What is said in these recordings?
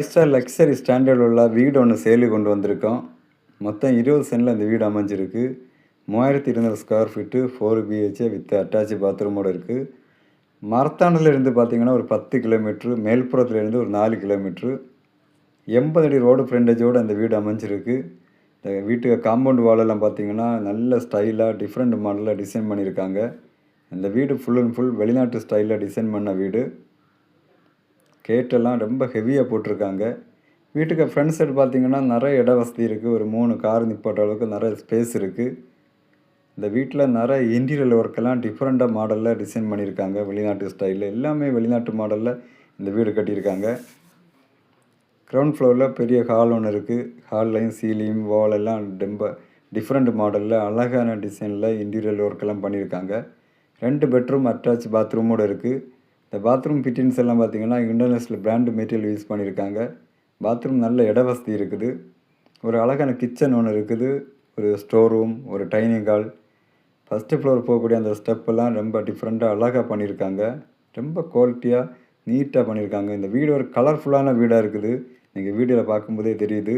Star luxury standard உள்ள வீடு ஒன்று சேலுக்கு கொண்டு வந்திருக்கோம். மொத்தம் 20 சென்டில் இந்த வீடு அமைஞ்சிருக்கு. 3200 square feet 4 BHK with attach பாத்ரூமோடு இருக்குது. மரத்தாண்டில் இருந்து பார்த்தீங்கன்னா ஒரு 10 கிலோமீட்ரு, மேல்புறத்துலேருந்து ஒரு 4 கிலோமீட்ரு, 80 அடி ரோடு ஃப்ரண்டேஜோடு அந்த வீடு அமைஞ்சிருக்கு. இந்த வீட்டுக்கு காம்பவுண்ட் வாலெல்லாம் பார்த்தீங்கன்னா நல்ல ஸ்டைலாக டிஃப்ரெண்ட் மாடலில் டிசைன் பண்ணியிருக்காங்க. இந்த வீடு ஃபுல் அண்ட் ஃபுல் வெளிநாட்டு ஸ்டைலில் டிசைன் பண்ண வீடு. கேட்டெல்லாம் ரொம்ப ஹெவியாக போட்டிருக்காங்க. வீட்டுக்கு ஃப்ரண்ட் சைடு பார்த்தீங்கன்னா நிறைய இட வசதி இருக்குது. ஒரு 3 கார் நிப்பாட்டுற அளவுக்கு நிறைய ஸ்பேஸ் இருக்குது. இந்த வீட்டில் நிறைய இன்டீரியர் ஒர்க்கெல்லாம் டிஃப்ரெண்ட்டாக மாடலில் டிசைன் பண்ணியிருக்காங்க. வெளிநாட்டு ஸ்டைலில் எல்லாமே வெளிநாட்டு மாடலில் இந்த வீடு கட்டியிருக்காங்க. கிரவுண்ட் ஃப்ளோரில் பெரிய ஹால் ஒன்று இருக்குது. ஹால்லையும் சீலிங் வால் எல்லாம் ரொம்ப டிஃப்ரெண்ட் மாடலில் அழகான டிசைனில் இன்டீரியர் ஒர்க்கெல்லாம் பண்ணியிருக்காங்க. 2 பெட்ரூம் அட்டாச் பாத்ரூமோடு இருக்குது. இந்த பாத்ரூம் ஃபிட்டிங்ஸ் எல்லாம் பார்த்தீங்கன்னா இன்டர்நேஷ்னல் பிராண்டு மெட்டீரியல் யூஸ் பண்ணியிருக்காங்க. பாத்ரூம் நல்ல இட வசதி இருக்குது. ஒரு அழகான கிச்சன் ஒன்று இருக்குது. ஒரு ஸ்டோர் ரூம், ஒரு டைனிங் ஹால், ஃபஸ்ட்டு ஃப்ளோர் போகக்கூடிய அந்த ஸ்டெப்பெல்லாம் ரொம்ப டிஃப்ரெண்ட்டாக அழகாக பண்ணியிருக்காங்க. ரொம்ப குவாலிட்டியாக நீட்டாக பண்ணியிருக்காங்க. இந்த வீடு ஒரு கலர்ஃபுல்லான வீடாக இருக்குது. நீங்கள் வீடியோவில் பார்க்கும்போதே தெரியுது.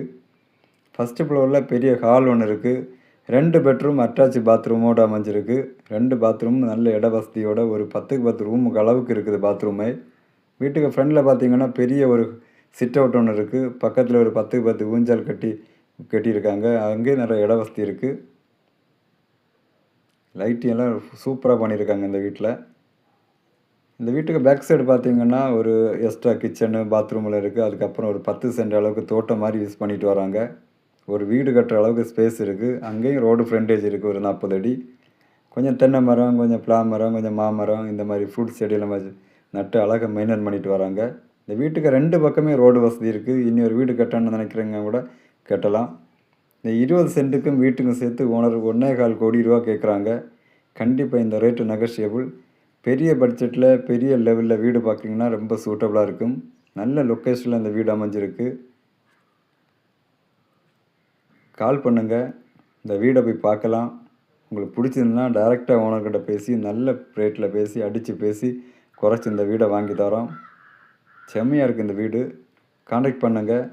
ஃபஸ்ட்டு ஃப்ளோரில் பெரிய ஹால் ஒன்று இருக்குது. 2 பெட்ரூம் அட்டாச் பாத்ரூமோடு அமைஞ்சிருக்கு. 2 பாத்ரூம் நல்ல இட வசதியோட ஒரு 10க்கு 10 ரூமுக்கு அளவுக்கு இருக்குது பாத்ரூமே. வீட்டுக்கு ஃப்ரண்டில் பார்த்தீங்கன்னா பெரிய ஒரு சிட் அவுட் ஒன்று இருக்குது. பக்கத்தில் ஒரு 10க்கு 10 ஊஞ்சல் கட்டியிருக்காங்க. அங்கேயும் நிறைய இட வசதி இருக்குது. லைட்டிங் எல்லாம் சூப்பராக பண்ணியிருக்காங்க இந்த வீட்டில். இந்த வீட்டுக்கு பேக் சைடு பார்த்தீங்கன்னா ஒரு எக்ஸ்ட்ரா கிச்சனு பாத்ரூமில் இருக்குது. அதுக்கப்புறம் ஒரு 10 சென்ட் அளவுக்கு தோட்டம் மாதிரி யூஸ் பண்ணிட்டு வராங்க. ஒரு வீடு கட்டுற அளவுக்கு ஸ்பேஸ் இருக்குது. அங்கேயும் ரோடு ஃப்ரண்டேஜ் இருக்குது. ஒரு 40 அடி. கொஞ்சம் தென்னை மரம், கொஞ்சம் பிளா மரம், கொஞ்சம் மாமரம், இந்த மாதிரி ஃப்ரூட்ஸ் செடியெல்லாம் வச்சு நட்டு அழகாக மெயின்டைன் பண்ணிட்டு வராங்க. இந்த வீட்டுக்கு 2 பக்கமே ரோடு வசதி இருக்குது. இனி ஒரு வீடு கட்டணும்னு நினைக்கிறவங்க கூட கட்டலாம். இந்த 20 சென்ட்டுக்கும் வீட்டுக்கும் சேர்த்து ஓனர் 1,4 கோடி ரூபா கேட்குறாங்க. கண்டிப்பாக இந்த ரேட்டு நெகோஷியபிள். பெரிய பட்ஜெட்டில் பெரிய லெவலில் வீடு பார்த்திங்கன்னா ரொம்ப சூட்டபுளாக இருக்கும். நல்ல லொக்கேஷனில் இந்த வீடு அமைஞ்சிருக்கு. கால் பண்ணுங்கள். இந்த வீடை போய் பார்க்கலாம். உங்களுக்கு பிடிச்சிருந்துன்னா டைரெக்டாக ஓனர்கிட்ட பேசி நல்ல ரேட்டில் பேசி அடித்து பேசி குறைச்சி இந்த வீடை வாங்கி தரோம். செம்மையாக இருக்குது இந்த வீடு. கான்டாக்ட் பண்ணுங்கள்.